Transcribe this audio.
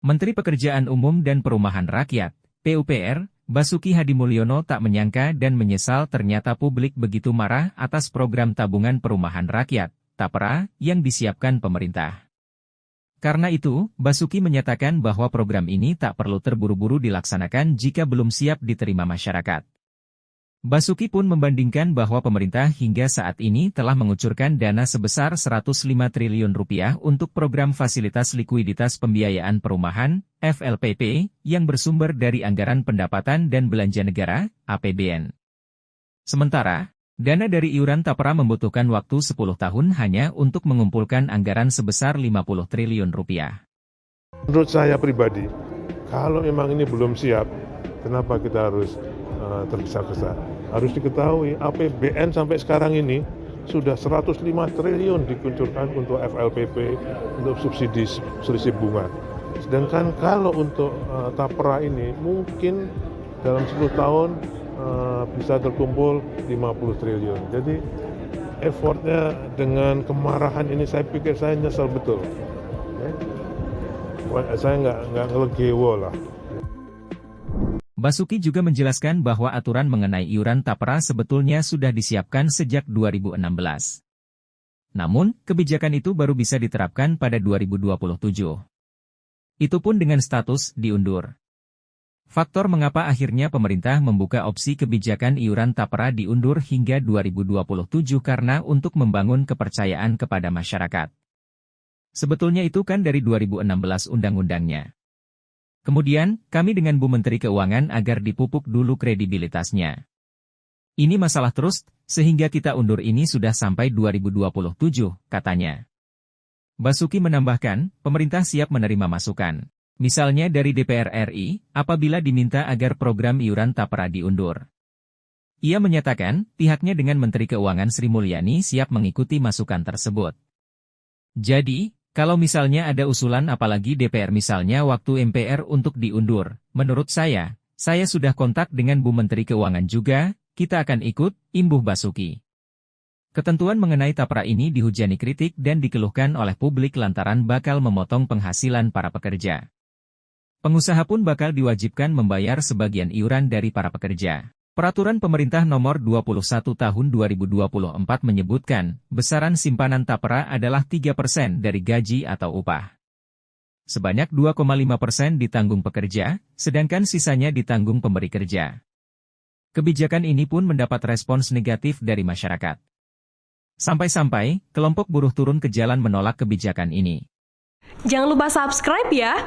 Menteri Pekerjaan Umum dan Perumahan Rakyat, PUPR, Basuki Hadimulyono tak menyangka dan menyesal ternyata publik begitu marah atas program tabungan perumahan rakyat, TAPRA, yang disiapkan pemerintah. Karena itu, Basuki menyatakan bahwa program ini tak perlu terburu-buru dilaksanakan jika belum siap diterima masyarakat. Basuki pun membandingkan bahwa pemerintah hingga saat ini telah mengucurkan dana sebesar 105 triliun rupiah untuk program Fasilitas Likuiditas Pembiayaan Perumahan, FLPP, yang bersumber dari Anggaran Pendapatan dan Belanja Negara, APBN. Sementara, dana dari iuran TAPRA membutuhkan waktu 10 tahun hanya untuk mengumpulkan anggaran sebesar 50 triliun rupiah. Menurut saya pribadi, kalau memang ini belum siap, kenapa kita harus tergesa-gesa? Harus diketahui APBN sampai sekarang ini sudah 105 triliun dikucurkan untuk FLPP, untuk subsidi selisih bunga. Sedangkan kalau untuk TAPRA ini mungkin dalam 10 tahun bisa terkumpul 50 triliun. Jadi effortnya dengan kemarahan ini saya pikir saya nyesel betul. Saya nggak ngelegewo lah. Basuki juga menjelaskan bahwa aturan mengenai iuran TAPRA sebetulnya sudah disiapkan sejak 2016. Namun, kebijakan itu baru bisa diterapkan pada 2027. Itu pun dengan status diundur. Faktor mengapa akhirnya pemerintah membuka opsi kebijakan iuran TAPRA diundur hingga 2027 karena untuk membangun kepercayaan kepada masyarakat. Sebetulnya itu kan dari 2016 undang-undangnya. Kemudian, kami dengan Bu Menteri Keuangan agar dipupuk dulu kredibilitasnya. Ini masalah terus, sehingga kita undur ini sudah sampai 2027, katanya. Basuki menambahkan, pemerintah siap menerima masukan. Misalnya dari DPR RI, apabila diminta agar program iuran TAPRA diundur. Ia menyatakan, pihaknya dengan Menteri Keuangan Sri Mulyani siap mengikuti masukan tersebut. Jadi, kalau misalnya ada usulan apalagi DPR misalnya waktu MPR untuk diundur, menurut saya sudah kontak dengan Bu Menteri Keuangan juga, kita akan ikut, imbuh Basuki. Ketentuan mengenai TAPRA ini dihujani kritik dan dikeluhkan oleh publik lantaran bakal memotong penghasilan para pekerja. Pengusaha pun bakal diwajibkan membayar sebagian iuran dari para pekerja. Peraturan Pemerintah Nomor 21 Tahun 2024 menyebutkan, besaran simpanan TAPRA adalah 3% dari gaji atau upah. Sebanyak 2,5% ditanggung pekerja, sedangkan sisanya ditanggung pemberi kerja. Kebijakan ini pun mendapat respons negatif dari masyarakat. Sampai-sampai, kelompok buruh turun ke jalan menolak kebijakan ini. Jangan lupa subscribe ya!